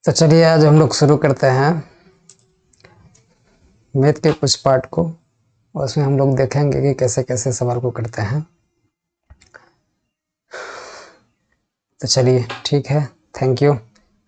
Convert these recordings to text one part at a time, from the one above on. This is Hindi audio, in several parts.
तो चलिए आज हम लोग शुरू करते हैं मैथ के कुछ पार्ट को और उसमें हम लोग देखेंगे कि कैसे कैसे सवाल को करते हैं। तो चलिए ठीक है, थैंक यू।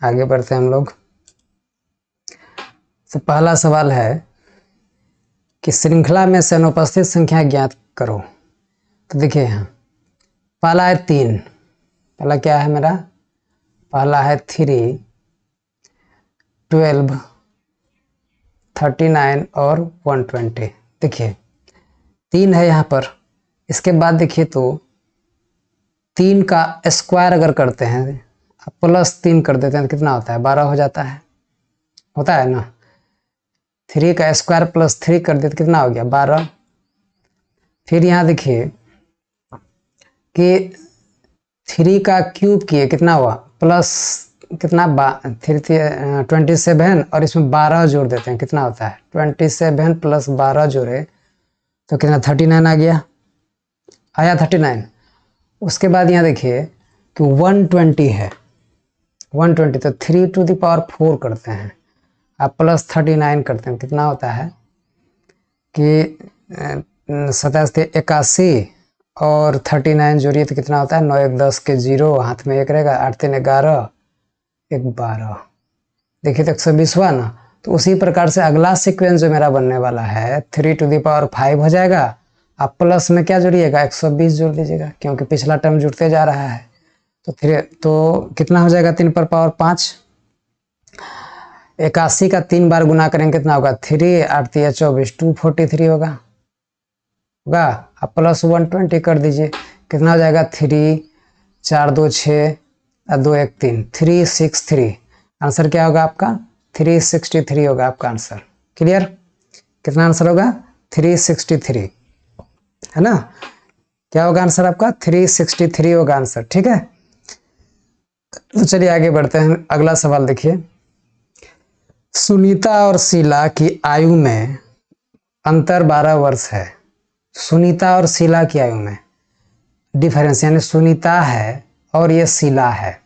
आगे बढ़ते हैं हम लोग। तो पहला सवाल है कि श्रृंखला में से अनुपस्थित संख्या ज्ञात करो। तो देखिए यहाँ पहला है 3। पहला क्या है मेरा? पहला है 3, 12, 39 और 120। देखिए 3 है यहाँ पर। इसके बाद देखिए तो 3 का स्क्वायर अगर करते हैं प्लस 3 कर देते हैं तो कितना होता है? 12 हो जाता है, होता है ना। 3 का स्क्वायर प्लस 3 कर देते कितना हो गया? 12। फिर यहाँ देखिए कि 3 का क्यूब किए कितना हुआ? प्लस कितना 27 और इसमें 12 जोड़ देते हैं कितना होता है? 27 प्लस 12 जोड़े तो कितना? 39 आ गया, आया 39। उसके बाद यहाँ देखिए कि 120 है, 120 तो 3 टू द पावर 4 करते हैं आप प्लस 39 करते हैं कितना होता है कि 87 और 39 जोड़िए तो कितना होता है? 9 1 10 के 0, हाथ में 1 रहेगा, 8 3 11, 1 12। देखिए तो 120 हुआ ना। तो उसी प्रकार से अगला सीक्वेंस जो मेरा बनने वाला है 3 टू द पावर 5 हो जाएगा। आप प्लस में क्या जोड़िएगा? 120 जोड़ दीजिएगा क्योंकि पिछला टर्म जुड़ते जा रहा है। तो फिर तो कितना हो जाएगा? 3 पर पावर 5। 81 का 3 बार गुना करेंगे कितना होगा? 3 8 3 24, 243 होगा। आप प्लस 120 कर दीजिए कितना हो जाएगा? 3 4 2 6 2 1 3, 363। आंसर क्या होगा आपका? 363 होगा आपका आंसर। क्लियर? कितना आंसर होगा? 363 है ना। क्या होगा आंसर आपका? 363 होगा आंसर। ठीक है, तो चलिए आगे बढ़ते हैं। अगला सवाल देखिए, सुनीता और शीला की आयु में अंतर 12 वर्ष है। सुनीता और शीला की आयु में डिफरेंस, यानी सुनीता है और ये शीला है,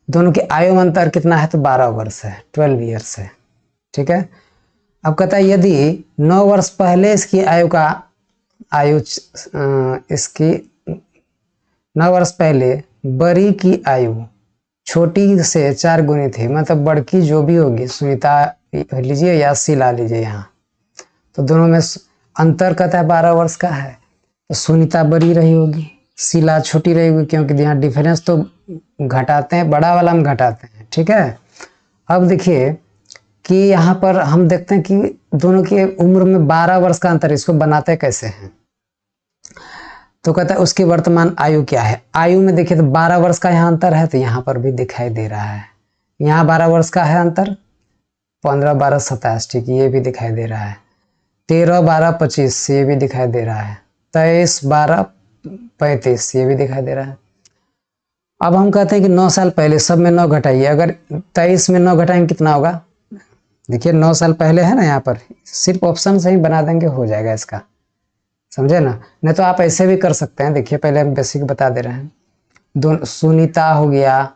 दोनों की आयु में अंतर कितना है? तो 12 वर्ष है, 12 ईयर्स है। ठीक है, अब कहता है यदि 9 वर्ष पहले इसकी इसकी 9 वर्ष पहले बड़ी की आयु छोटी से 4 गुनी थी, मतलब बड़की जो भी होगी, सुनीता लीजिए या शीला लीजिए, यहाँ तो दोनों में अंतर कहता है 12 वर्ष का है। तो सुनीता बड़ी रही होगी, शीला छोटी रही होगी, क्योंकि यहाँ डिफरेंस तो घटाते हैं, बड़ा वाला में घटाते हैं। ठीक है, अब देखिए कि यहाँ पर हम देखते हैं कि दोनों की उम्र में 12 वर्ष का अंतर, इसको बनाते कैसे हैं? तो कहता है उसकी वर्तमान आयु क्या है। आयु में देखिए तो 12 वर्ष का यहाँ अंतर है, तो यहाँ पर भी दिखाई दे रहा है। यहाँ 12 वर्ष का है अंतर, 15 12 27, ठीक, ये भी दिखाई दे रहा है। 13 12 25, ये भी दिखाई दे रहा है। 23 12 35, ये भी दिखाई दे रहा है। अब हम कहते हैं कि 9 साल पहले, सब में 9 घटाइए। अगर 23 में 9 घटाएंगे कितना होगा? देखिए 9 साल पहले है ना, यहाँ पर सिर्फ ऑप्शन से ही बना देंगे, हो जाएगा इसका, समझे ना। नहीं तो आप ऐसे भी कर सकते हैं। देखिए पहले हम बेसिक बता दे रहे हैं। दोनों सुनीता हो गया,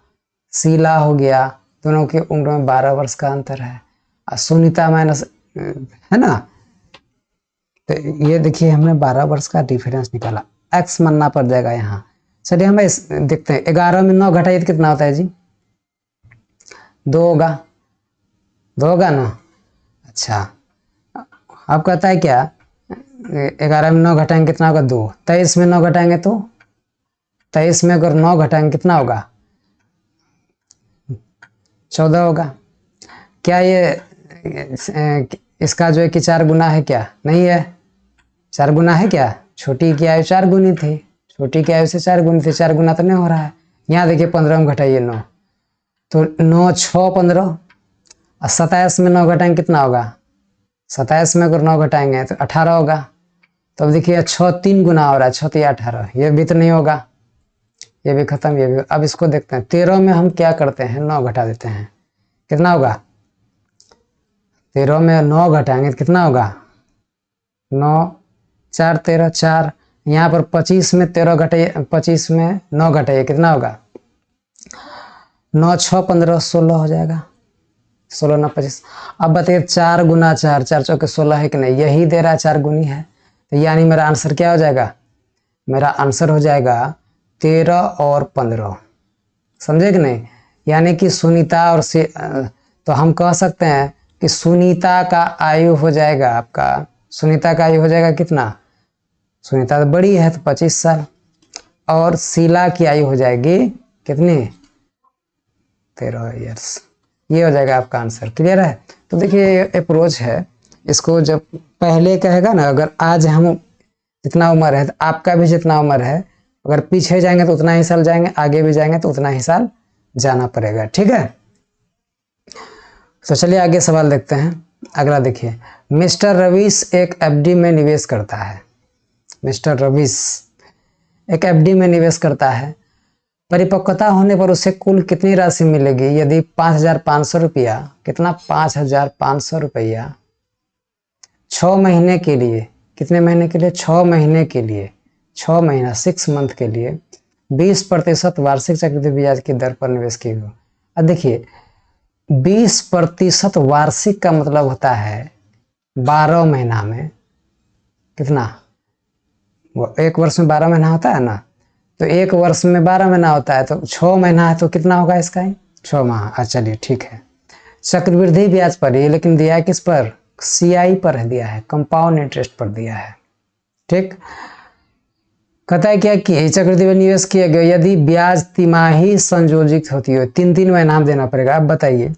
शीला हो गया, दोनों की उम्र में 12 वर्ष का अंतर है। और सुनीता माइनस है ना, तो ये देखिए हमने 12 वर्ष का डिफरेंस निकाला, एक्स मानना पड़ जाएगा यहाँ। चलिए हम देखते हैं, 11 में 9 घटाइए तो कितना होता है जी? 2 होगा, 2 होगा ना। अच्छा, अब कहता है क्या, 11 में 9 घटाएंगे कितना होगा? 2। 23 में 9 घटाएंगे तो 23 में अगर 9 घटाएंगे कितना होगा? 14 होगा। क्या ये इसका जो है कि 4 गुना है क्या? नहीं है। 4 गुना है क्या? छोटी की आयु 4 गुनी थी, छोटी की आयु से 4 गुनी थी, 4 गुना तो नहीं हो रहा है। यहाँ देखिए 15 में घटाइए 9, तो 9 6 15, और 27 में 9 घटाएंगे कितना होगा? 27 में अगर 9 घटाएंगे तो 18 होगा। तो अब देखिए 6 3 गुना हो रहा है, 6 3 18, ये भी तो नहीं होगा, ये भी खत्म, ये भी। अब इसको देखते हैं, 13 में हम क्या करते हैं? 9 घटा देते हैं, कितना होगा? 13 में 9 घटाएंगे तो कितना होगा? 9 4 13 4, यहाँ पर 25 में 13 घटाइए, 25 में 9 घटाइए कितना होगा? 9 6 15 16 हो जाएगा, 16 9 25। अब बताइए 4 गुना 4, 4 चौके 16 है कि नहीं, यही दे रहा है, 4 गुनी है। तो यानी मेरा आंसर क्या हो जाएगा, मेरा आंसर हो जाएगा 13 और 15। समझे कि नहीं। यानी कि सुनीता और से तो हम कह सकते हैं कि सुनीता का आयु हो जाएगा आपका, सुनीता का आयु हो जाएगा कितना, सुनीता तो बड़ी है तो 25 साल, और शीला की आयु हो जाएगी कितनी, 13 ईयर्स। ये हो जाएगा आपका आंसर। क्लियर है। तो देखिए अप्रोच है, इसको जब पहले कहेगा ना, अगर आज हम जितना उम्र है तो आपका भी जितना उम्र है, अगर पीछे जाएंगे तो उतना ही साल जाएंगे, आगे भी जाएंगे तो उतना ही साल जाना पड़ेगा। ठीक है। तो चलिए आगे सवाल देखते हैं। अगला देखिए, मिस्टर रवीश एक एफडी में निवेश करता है। मिस्टर रवीश एक एफडी में निवेश करता है। परिपक्वता होने पर उसे कुल कितनी राशि मिलेगी यदि 5,500 रुपया, कितना 5,500 रुपया 6 महीने के लिए, कितने महीने के लिए, 6 महीने के लिए, 6 महीना 6 मंथ के लिए 20% वार्षिक चक्रवृद्धि ब्याज की दर पर निवेश की गई। अब देखिए 20% वार्षिक का मतलब होता है 12 महीना में कितना, वो एक वर्ष में 12 महीना होता है ना, तो एक वर्ष में 12 महीना होता है, तो 6 महीना है तो कितना होगा इसका ही 6 माह। चलिए ठीक है। चक्रवृद्धि ब्याज पर ये लेकिन दिया है किस पर, सीआई पर दिया है, कंपाउंड इंटरेस्ट पर दिया है। ठीक। कहता है क्या कि चक्रवृद्धि में निवेश किया गया यदि ब्याज तिमाही संयोजित होती है, 3 महीना में देना पड़ेगा। अब बताइए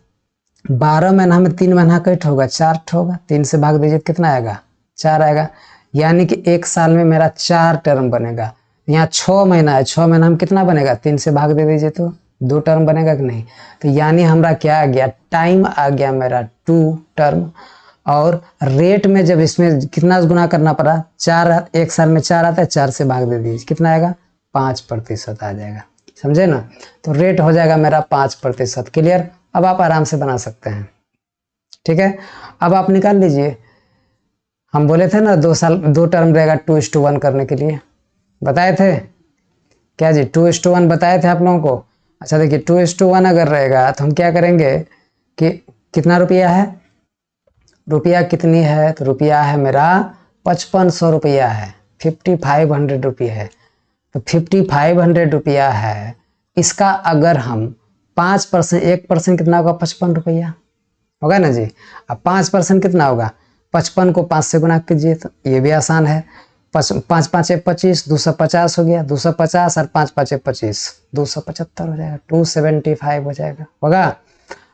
12 महीना में 3 महीना कट होगा, 4 होगा, 3 से भाग दीजिए कितना आएगा, 4 आएगा। यानी कि एक साल में मेरा 4 टर्म बनेगा। यहाँ 6 महीना है, 6 महीना में कितना बनेगा, 3 से भाग दे दीजिए तो 2 टर्म बनेगा कि नहीं। तो यानी हमारा क्या आ गया, टाइम आ गया मेरा 2 टर्म। और रेट में जब इसमें कितना गुना करना पड़ा, 4, एक साल में 4 आता है, 4 से भाग दे दीजिए कितना आएगा, 5% आ जाएगा। समझे ना। तो रेट हो जाएगा मेरा 5%। क्लियर। अब आप आराम से बना सकते हैं। ठीक है। अब आप निकाल लीजिए, हम बोले थे ना 2 टर्म रहेगा 2:1 करने के लिए, बताए थे क्या जी, 2:1 बताए थे आप लोगों को। अच्छा देखिए 2:1 अगर रहेगा तो हम क्या करेंगे कि कितना रुपया है, रुपया कितनी है, तो रुपया है मेरा 5500 रुपया है, 5500 रुपया है। तो 5500 रुपया है, इसका अगर हम 5%, 1% कितना होगा, 55 रुपया होगा ना जी। अब 5% कितना होगा, 55 को 5 से गुना कीजिए, तो ये भी आसान है। 5 5 25, 250 हो गया, 250 और 5 5 25, 275 हो जाएगा, 275 हो जाएगा, होगा।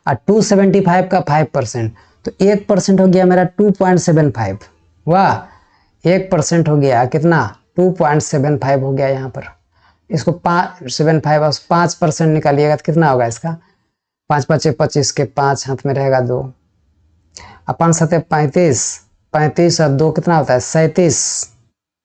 और 275 का 5%, तो 1% हो गया मेरा 2.75, वाह 1% हो गया कितना, 2.75 हो गया। यहाँ पर इसको 5% निकालिएगा तो कितना होगा इसका, 5 5 25 के 5 हाथ में रहेगा 2, और 5 7 35, 35 और 2 कितना होता है 37,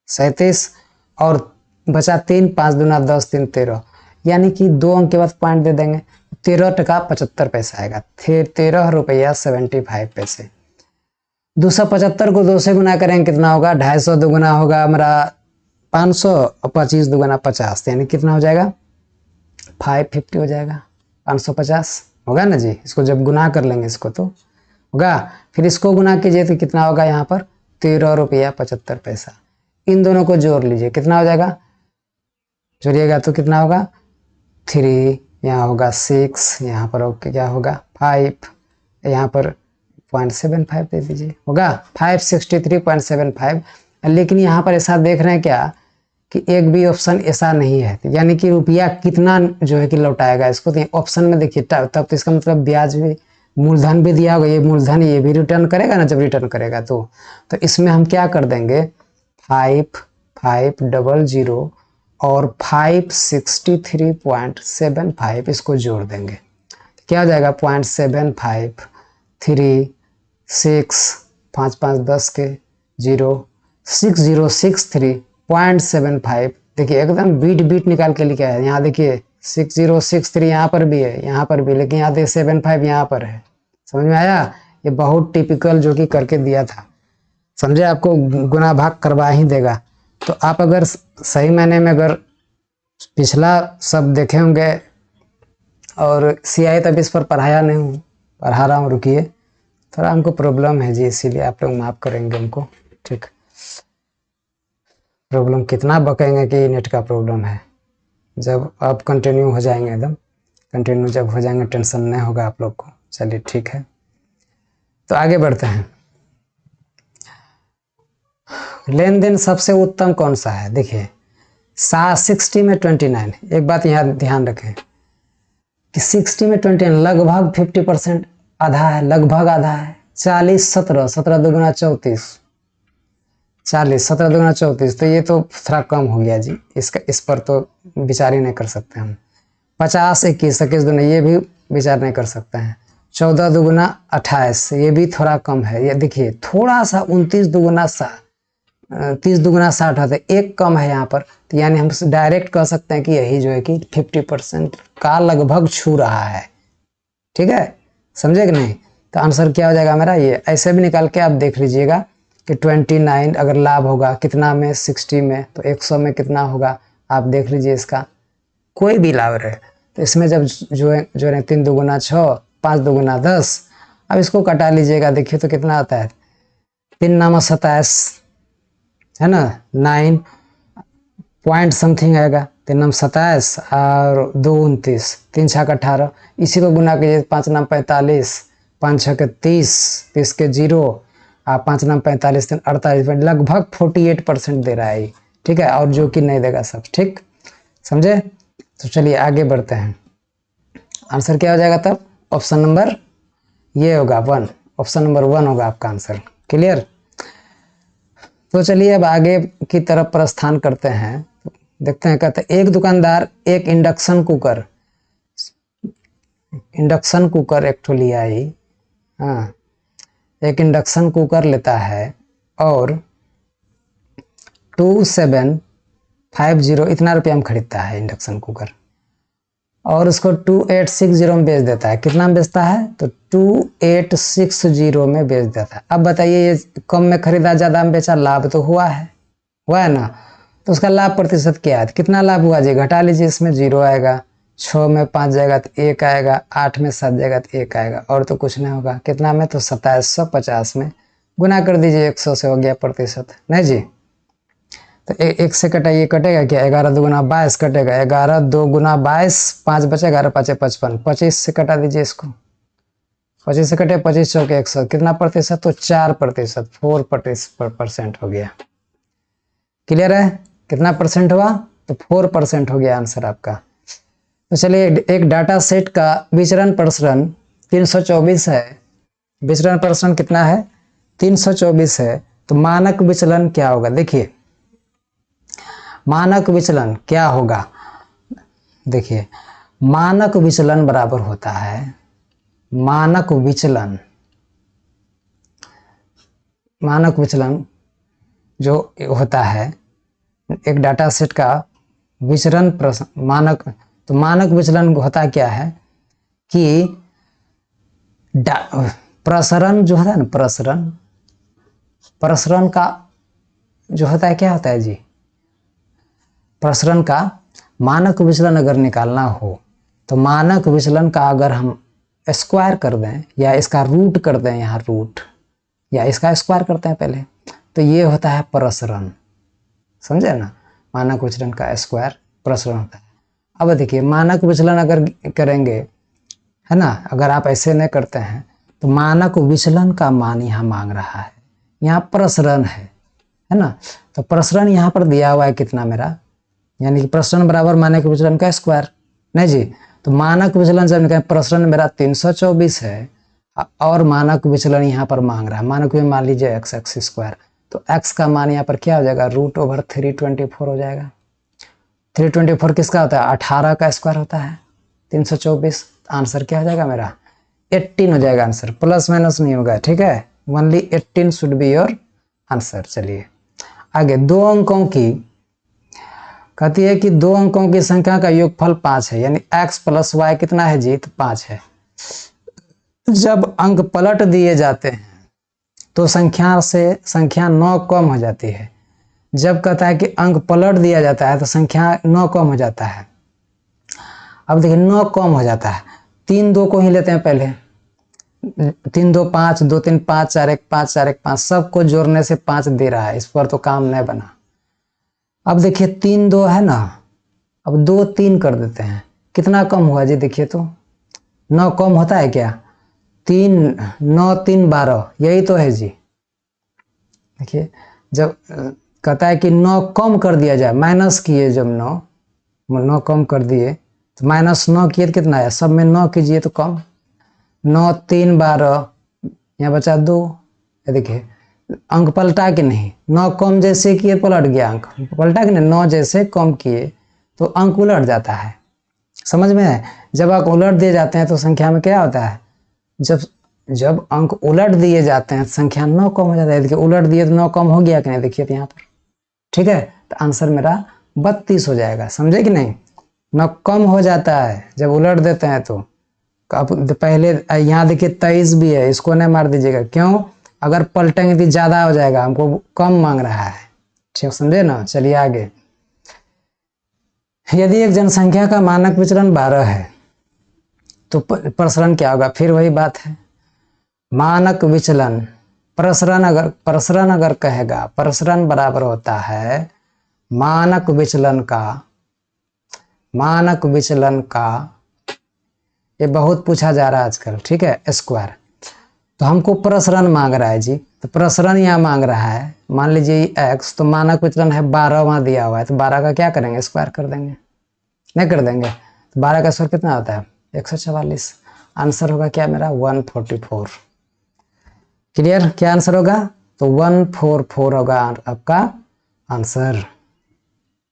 37 और बचा 3, 5 दूना 10, 3 13, यानी कि 2 अंक के बाद पॉइंट दे देंगे, 13 टका 75 पैसा आएगा, 13 रुपया 75 पैसे। 275 को 2 से गुना करेंगे कितना होगा, 250 दुगुना होगा हमारा 500 और 25 दुगुना 50, यानी कितना हो जाएगा 550 हो जाएगा, 550 होगा ना जी। इसको जब गुना कर लेंगे इसको तो होगा, फिर इसको गुना कीजिए तो कितना होगा यहाँ पर 13 रुपया 75 पैसा। इन दोनों को जोड़ लीजिए कितना हो जाएगा, जोड़िएगा तो कितना होगा 3, यहाँ होगा 6, यहाँ पर ओके क्या होगा 5, यहाँ पर 0.75 दे दीजिए, होगा 563.75। लेकिन यहाँ पर ऐसा देख रहे हैं क्या कि एक भी ऑप्शन ऐसा नहीं है, यानी कि रुपया कितना जो है कि लौटाएगा इसको, तो ऑप्शन में देखिए तब तो इसका मतलब ब्याज भी, मूलधन भी दिया होगा, ये मूलधन ये भी रिटर्न करेगा ना, जब रिटर्न करेगा तो इसमें हम क्या कर देंगे 5500 और 563.75 इसको जोड़ देंगे, क्या हो जाएगा 0.75 3 6 5 5 10 के 0 6063.75। देखिए एकदम बीट निकाल के लिखा है, यहाँ देखिए 6063 यहाँ पर भी है, यहाँ पर भी, लेकिन यहाँ देखिए 75 यहाँ पर है। समझ में आया, ये बहुत टिपिकल जो कि करके दिया था, समझे, आपको गुना भाग करवा ही देगा। तो आप अगर सही मायने में अगर पिछला सब देखे होंगे और CI तब इस पर पढ़ाया नहीं हूँ, पढ़ा रहा हूँ, रुकिए, थोड़ा हमको प्रॉब्लम है जी, इसीलिए आप लोग माफ़ करेंगे हमको। ठीक, प्रॉब्लम कितना बकेंगे कि नेट का प्रॉब्लम है। जब आप कंटिन्यू हो जाएंगे, एकदम कंटिन्यू जब हो जाएंगे, टेंशन नहीं होगा आप लोग को। चलिए ठीक है, तो आगे बढ़ते हैं। लेन देन सबसे उत्तम कौन सा है? देखिए 60 में 29, एक बात यहाँ ध्यान रखें कि 60 में 29 लगभग 50%, आधा है, लगभग आधा है। 40 17, 17 दुगुना 34, 40 17 दुगुना 34, तो ये तो थोड़ा कम हो गया जी, इसका इस पर तो विचार ही नहीं कर सकते हम। 50 21, 21 दुगुना, ये भी विचार नहीं कर सकते हैं। 14 दुगुना 28, ये भी थोड़ा कम है। ये देखिए थोड़ा सा 29 दुगुना 30 दुगुना 60 होता है, एक कम है यहाँ पर। तो यानी हम डायरेक्ट कह सकते हैं कि यही जो है कि 50% का लगभग छू रहा है। ठीक है, समझे कि नहीं? तो आंसर क्या हो जाएगा मेरा? ये ऐसे भी निकाल के आप देख लीजिएगा कि 29 अगर लाभ होगा कितना में, 60 में, तो 100 में कितना होगा, आप देख लीजिए। इसका कोई भी लाभ रहे तो इसमें जब जो है 3 दुगुना 6, 5 दुगुना 10, अब इसको कटा लीजिएगा, देखिए तो कितना आता है, 3 नामा 27 है ना, 9 पॉइंट समथिंग आएगा। 3 नाम 27 और 2 29, 3 छक 18, इसी को गुना कीजिए। 5 नाम 45, 5 छक 30, 30 के 0, 5 नाम 45, 3 48, लगभग 48% दे रहा है। ठीक है, और जो कि नहीं देगा सब। ठीक, समझे? तो चलिए आगे बढ़ते हैं। आंसर क्या हो जाएगा तब? ऑप्शन नंबर ये होगा 1, ऑप्शन नंबर 1 होगा आपका आंसर। क्लियर? तो चलिए अब आगे की तरफ प्रस्थान करते हैं। देखते हैं, कहते हैं एक दुकानदार एक इंडक्शन कुकर एक ठो लिया ही, हाँ, एक इंडक्शन कुकर लेता है और 2750 इतना रुपया में खरीदता है इंडक्शन कुकर, और उसको 2860 में बेच देता है। कितना में बेचता है? तो 2860 में बेच देता है। अब बताइए, ये कम में खरीदा, ज़्यादा में बेचा, लाभ तो हुआ है ना? तो उसका लाभ प्रतिशत क्या है? कितना लाभ हुआ जी? घटा लीजिए, इसमें 0 आएगा, 6 में 5 जाएगा तो 1 आएगा, 8 में 7 जाएगा तो 1 आएगा, और तो कुछ नहीं होगा। कितना में? तो 2750 में गुना कर दीजिए, 100 से हो गया प्रतिशत, नहीं जी? तो एक से कटा, ये कटेगा क्या? 11 दुगुना 22 कटेगा, 11 2 गुना 22, 5 बचे, 11 5 55, 25 से कटा दीजिए इसको, 25 से कटे, 25 चौके 100, कितना प्रतिशत? तो 4%, 4% हो गया। क्लियर है? कितना परसेंट हुआ? तो 4% हो गया आंसर आपका। तो चलिए, एक डाटा सेट का विचरण प्रसरण 324 है। विचरण प्रसरण कितना है? 324 है। तो मानक विचलन क्या होगा? देखिए मानक विचलन क्या होगा, देखिए मानक विचलन बराबर होता है, मानक विचलन जो होता है एक डाटा सेट का विचरण मानक, तो मानक विचलन होता क्या है कि प्रसरण जो होता है ना, प्रसरण का जो होता है, क्या होता है जी? प्रसरण का मानक विचलन अगर निकालना हो तो मानक विचलन का अगर हम स्क्वायर कर दें या इसका रूट कर दें, यहाँ रूट या इसका स्क्वायर करते हैं पहले, तो ये होता है प्रसरण। समझे ना? मानक विचलन का स्क्वायर प्रसरण होता है। अब देखिए मानक विचलन अगर करेंगे, है ना, अगर आप ऐसे नहीं करते हैं तो मानक विचलन का मान यहाँ मांग रहा है, यहाँ प्रसरण है ना? तो प्रसरण यहाँ पर दिया हुआ है कितना मेरा, यानी कि प्रसरण बराबर मानक विचलन का स्क्वायर, नहीं जी? तो मानक विचलन जब निकालें, प्रसरण मेरा 324 है और मानक विचलन यहाँ पर मांग रहा है, मानक में मान लीजिए x स्क्वायर, तो x का मान यहाँ पर क्या हो जाएगा? √324 हो जाएगा। 324 किसका होता है? 18 का स्क्वायर होता है 324। आंसर क्या हो जाएगा मेरा? 18 हो जाएगा आंसर, प्लस माइनस नहीं होगा। ठीक है, only 18 should be your answer. चलिए आगे, 2 अंकों की कहती है कि 2 अंकों की संख्या का योगफल 5 है, यानी x + y कितना है जी? तो 5 है। जब अंक पलट दिए जाते हैं तो संख्या 9 कम हो जाती है। जब कहता है कि अंक पलट दिया जाता है तो संख्या 9 कम हो जाता है। अब देखिए 9 कम हो जाता है, 3 2 को ही लेते हैं पहले, 3 2 5, 2 3 5, 4 1 5, 4 1 5, सबको जोड़ने से 5 दे रहा है, इस पर तो काम नहीं बना। अब देखिए 3 2 है ना, अब 2 3 कर देते हैं, कितना कम हुआ जी, देखिए तो 9 कम होता है क्या, 3 9 3 12, यही तो है जी। देखिए जब कहता है कि 9 कम कर दिया जाए, माइनस किए जब 9 कम कर दिए तो -9 किए तो कितना है, सब में 9 कीजिए तो कम, 9 3 12, यहाँ बचा 2। ये देखिए अंक पलटा कि नहीं, 9 कम जैसे किए पलट गया, अंक पलटा कि नहीं, 9 जैसे कम किए तो अंक उलट जाता है, समझ में है। जब अंक उलट दिए जाते हैं तो संख्या में क्या होता है, जब अंक उलट दिए जाते हैं संख्या 9 कम हो जाता है। देखिए उलट दिए तो 9 कम हो गया कि नहीं, देखिए तो यहाँ पर, ठीक है। तो आंसर मेरा 32 हो जाएगा, समझे कि नहीं। 9 कम हो जाता है जब उलट देते हैं तो। अब पहले यहाँ देखिए 23 भी है, इसको नहीं मार दीजिएगा, क्यों, अगर पलटेंगे तो ज्यादा हो जाएगा, हमको कम मांग रहा है, ठीक समझे ना। चलिए आगे, यदि एक जनसंख्या का मानक विचलन 12 है तो प्रसरण क्या होगा, फिर वही बात है, मानक विचलन प्रसरण अगर कहेगा, प्रसरण बराबर होता है मानक विचलन का, ये बहुत पूछा जा रहा है आजकल, ठीक है, स्क्वायर। तो हमको प्रसरण मांग रहा है जी, तो प्रसरण यहाँ मांग रहा है, मान लीजिए x, तो मानक विचलन है 12 वहां दिया हुआ है, तो 12 का क्या करेंगे, स्क्वायर कर देंगे, नहीं कर देंगे, तो 12 का स्क्वायर कितना होता है 144। आंसर होगा क्या मेरा 144। क्लियर, क्या आंसर होगा, तो 144 होगा आपका आंसर,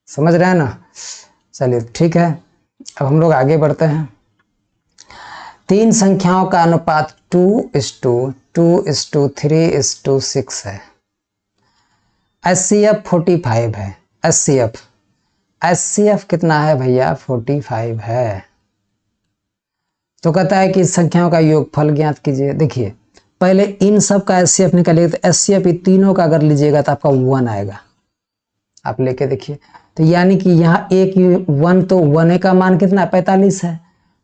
समझ रहे हैं ना। चलिए ठीक है, अब हम लोग आगे बढ़ते हैं। 3 संख्याओं का अनुपात 2:2:3:6 है, HCF 45 है, HCF कितना है भैया 45 है। तो कहता है कि संख्याओं का योगफल ज्ञात कीजिए। देखिए पहले इन सब का HCF निकालिएगा, तो HCF तीनों का अगर लीजिएगा तो आपका 1 आएगा, आप लेके देखिए। तो यानी कि यहाँ एक 1, तो 1 का मान कितना 45 है,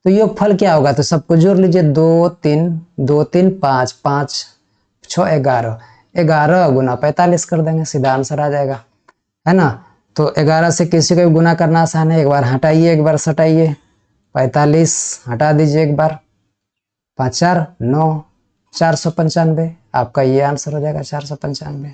तो योगफल क्या होगा, तो सबको जोड़ लीजिए, 2 3 2 3 5 5 6 11, 11 गुना 45 कर देंगे, सीधा आंसर आ जाएगा, है ना। तो 11 से किसी को भी गुना करना आसान है, एक बार हटाइए एक बार सटाइए, 45 हटा दीजिए एक बार, 5 4 9, 495, आपका ये आंसर हो जाएगा 495।